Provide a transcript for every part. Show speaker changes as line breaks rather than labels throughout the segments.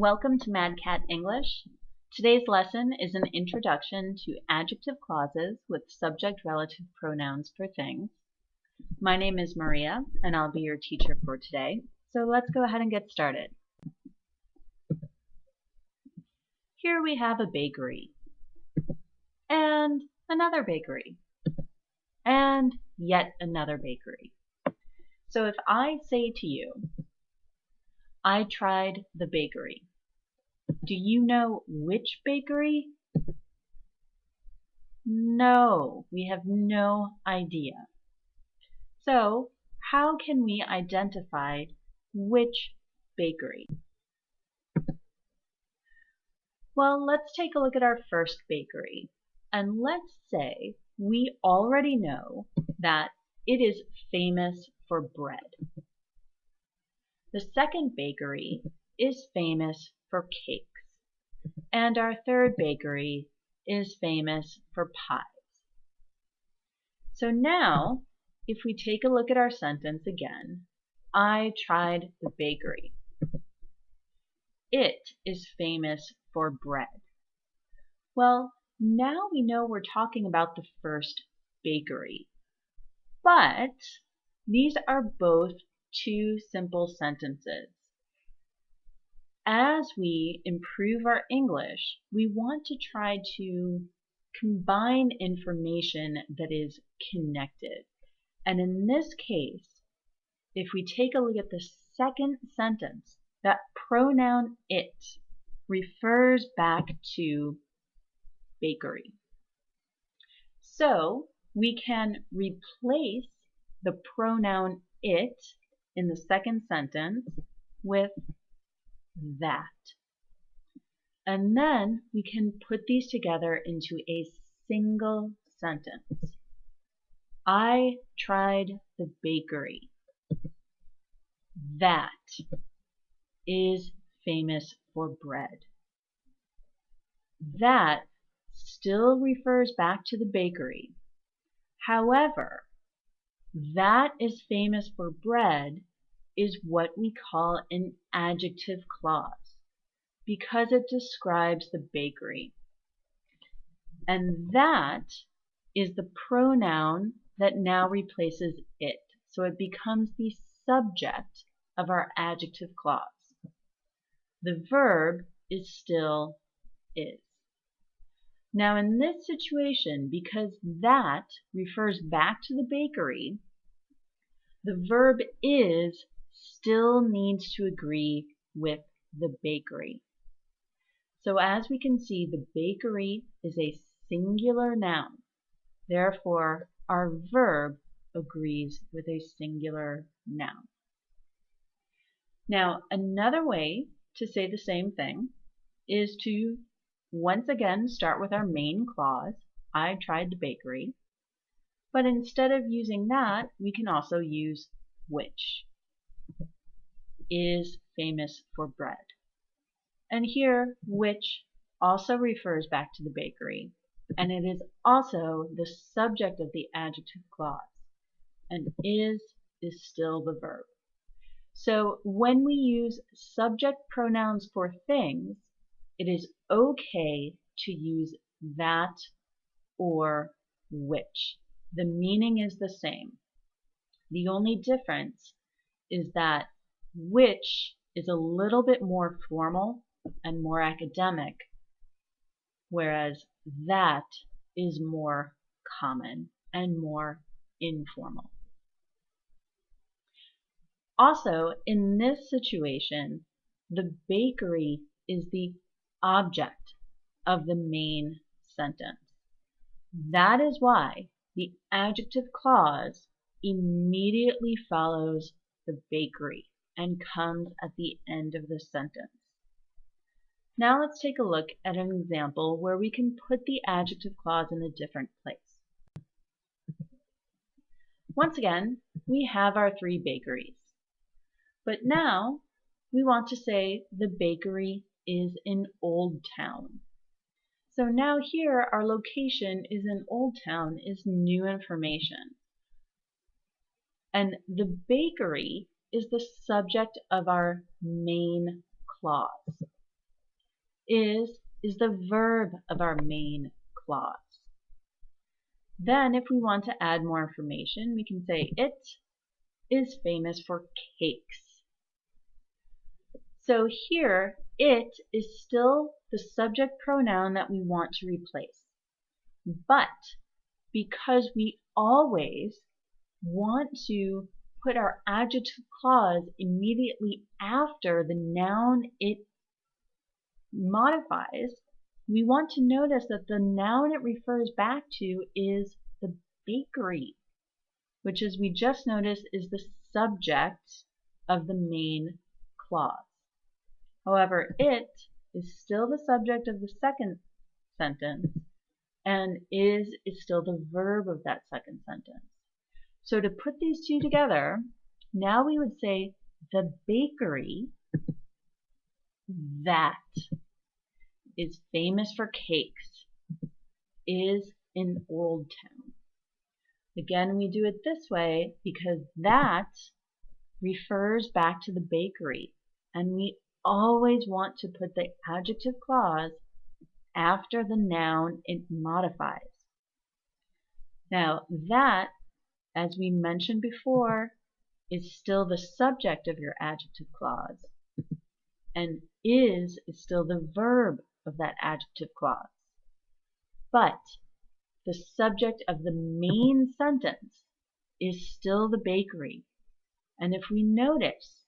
Welcome to Mad Cat English. Today's lesson is an introduction to adjective clauses with subject-relative pronouns for things. My name is Maria, and I'll be your teacher for today. So let's go ahead and get started. Here we have a bakery, and another bakery, and yet another bakery. So if I say to you, I tried the bakery, do you know which bakery? No, we have no idea. So, how can we identify which bakery? Well, let's take a look at our first bakery. And let's say we already know that it is famous for bread. The second bakery is famous for cakes. And our third bakery is famous for pies. So now, if we take a look at our sentence again, I tried the bakery. It is famous for bread. Well, now we know we're talking about the first bakery. But these are both two simple sentences. As we improve our English, we want to try to combine information that is connected. And in this case, if we take a look at the second sentence, that pronoun it refers back to bakery. So we can replace the pronoun it in the second sentence with that. And then we can put these together into a single sentence. I tried the bakery. That is famous for bread. That still refers back to the bakery. However, that is famous for bread is what we call an adjective clause because it describes the bakery. And that is the pronoun that now replaces it. So it becomes the subject of our adjective clause. The verb is still is. Now in this situation, because that refers back to the bakery, the verb is still needs to agree with the bakery. So as we can see, the bakery is a singular noun. Therefore, our verb agrees with a singular noun. Now, another way to say the same thing is to once again start with our main clause, I tried the bakery. But instead of using that, we can also use which is famous for bread. And here, which also refers back to the bakery, and it is also the subject of the adjective clause, and is still the verb. So when we use subject pronouns for things, it is okay to use that or which. The meaning is the same. The only difference is that which is a little bit more formal and more academic, whereas that is more common and more informal. Also, in this situation, the bakery is the object of the main sentence. That is why the adjective clause immediately follows the bakery and comes at the end of the sentence. Now let's take a look at an example where we can put the adjective clause in a different place. Once again, we have our three bakeries. But now we want to say the bakery is in Old Town. So now here our location is in Old Town is new information. And the bakery is the subject of our main clause. is the verb of our main clause. Then if we want to add more information, we can say it is famous for cakes. So here, it is still the subject pronoun that we want to replace. But because we always want to put our adjective clause immediately after the noun it modifies, we want to notice that the noun it refers back to is the bakery, which, as we just noticed, is the subject of the main clause. However, it is still the subject of the second sentence, and is still the verb of that second sentence. So to put these two together, now we would say the bakery that is famous for cakes is in Old Town. Again, we do it this way because that refers back to the bakery, and we always want to put the adjective clause after the noun it modifies. Now that, as we mentioned before, is still the subject of your adjective clause, and is still the verb of that adjective clause. But the subject of the main sentence is still the bakery. And if we notice,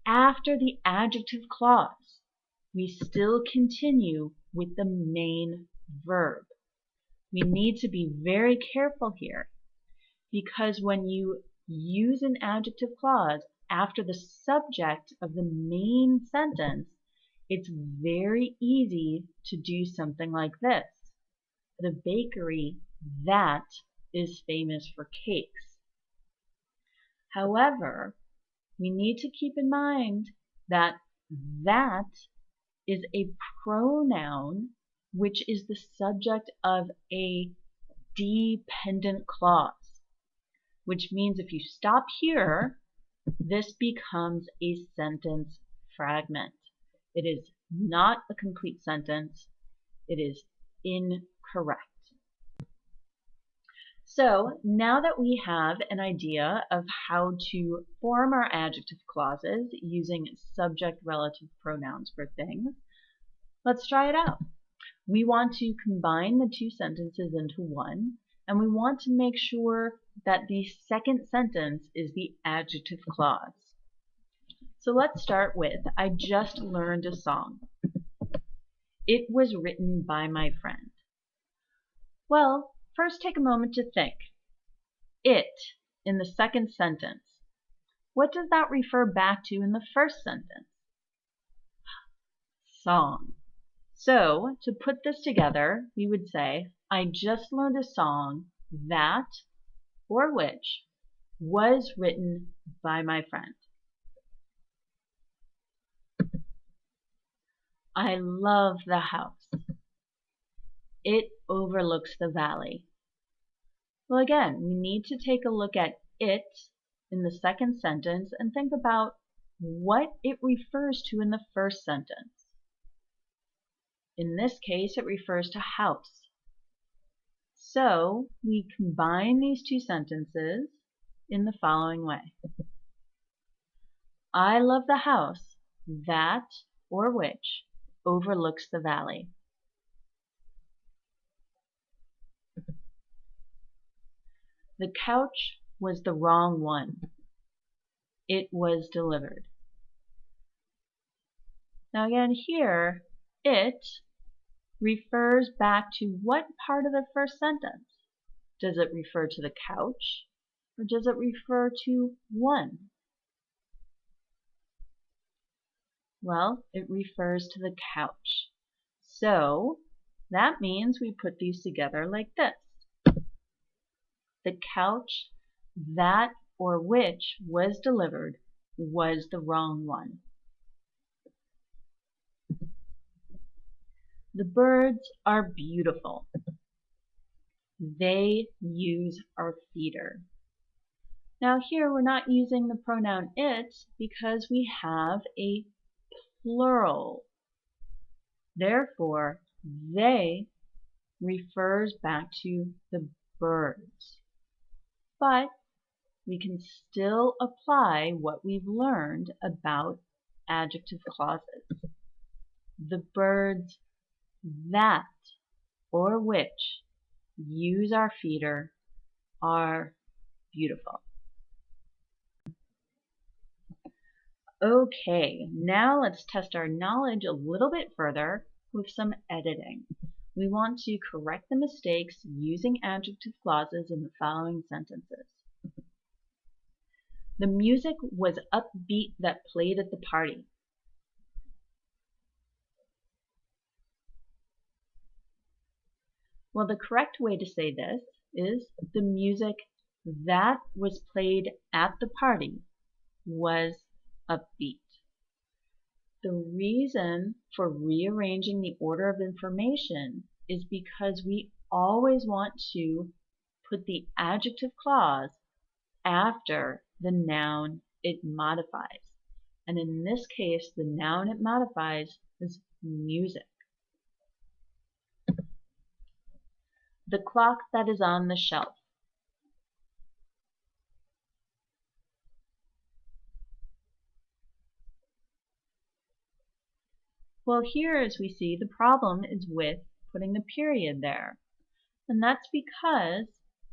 after the adjective clause, we still continue with the main verb. We need to be very careful here, because when you use an adjective clause after the subject of the main sentence, it's very easy to do something like this. The bakery that is famous for cakes. However, we need to keep in mind that that is a pronoun which is the subject of a dependent clause, which means if you stop here, this becomes a sentence fragment. It is not a complete sentence. It is incorrect. So now that we have an idea of how to form our adjective clauses using subject-relative pronouns for things, let's try it out. We want to combine the two sentences into one, and we want to make sure that the second sentence is the adjective clause. So let's start with, I just learned a song. It was written by my friend. Well, first take a moment to think. It, in the second sentence, what does that refer back to in the first sentence? Song. So, to put this together, we would say, I just learned a song that, or which, was written by my friend. I love the house. It overlooks the valley. Well, again, we need to take a look at it in the second sentence and think about what it refers to in the first sentence. In this case, it refers to house. So we combine these two sentences in the following way. I love the house that, or which, overlooks the valley. The couch was the wrong one. It was delivered. Now again here, it refers back to what part of the first sentence? Does it refer to the couch, or does it refer to one? Well, it refers to the couch. So that means we put these together like this. The couch that or which was delivered was the wrong one. The birds are beautiful. They use our feeder. Now here we're not using the pronoun it because we have a plural. Therefore, they refers back to the birds. But we can still apply what we've learned about adjective clauses. The birds that or which use our feeder are beautiful. Okay, now let's test our knowledge a little bit further with some editing. We want to correct the mistakes using adjective clauses in the following sentences. The music was upbeat that played at the party. Well, the correct way to say this is the music that was played at the party was upbeat. The reason for rearranging the order of information is because we always want to put the adjective clause after the noun it modifies. And in this case, the noun it modifies is music. The clock that is on the shelf. Well, here as we see, the problem is with putting the period there. And that's because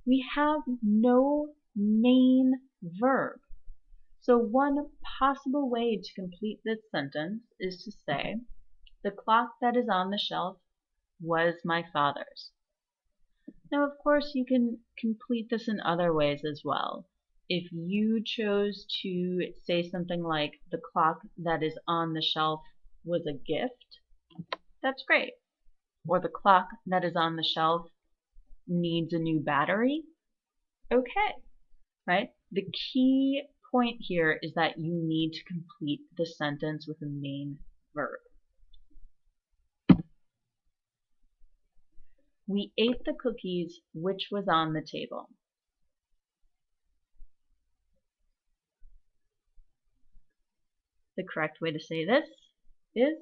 we have no main verb. So one possible way to complete this sentence is to say, the clock that is on the shelf was my father's. Now, of course, you can complete this in other ways as well. If you chose to say something like, the clock that is on the shelf was a gift, that's great. Or the clock that is on the shelf needs a new battery, okay, right? The key point here is that you need to complete the sentence with a main verb. We ate the cookies which was on the table. The correct way to say this is,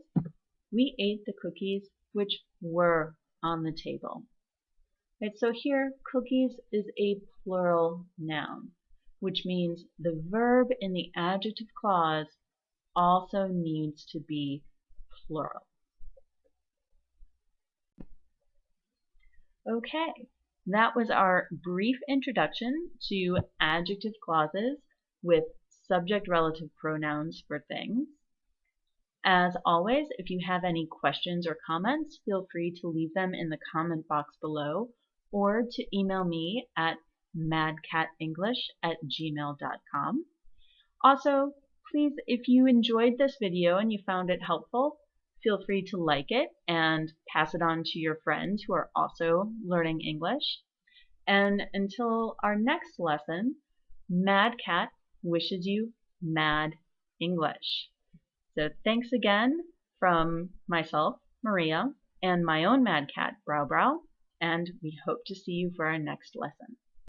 we ate the cookies which were on the table. Right, so here, cookies is a plural noun, which means the verb in the adjective clause also needs to be plural. Okay, that was our brief introduction to adjective clauses with subject-relative pronouns for things. As always, if you have any questions or comments, feel free to leave them in the comment box below or to email me at madcatenglish@gmail.com. Also, please, if you enjoyed this video and you found it helpful, feel free to like it and pass it on to your friends who are also learning English. And until our next lesson, Mad Cat wishes you mad English. So thanks again from myself, Maria, and my own Mad Cat, Brow Brow, and we hope to see you for our next lesson.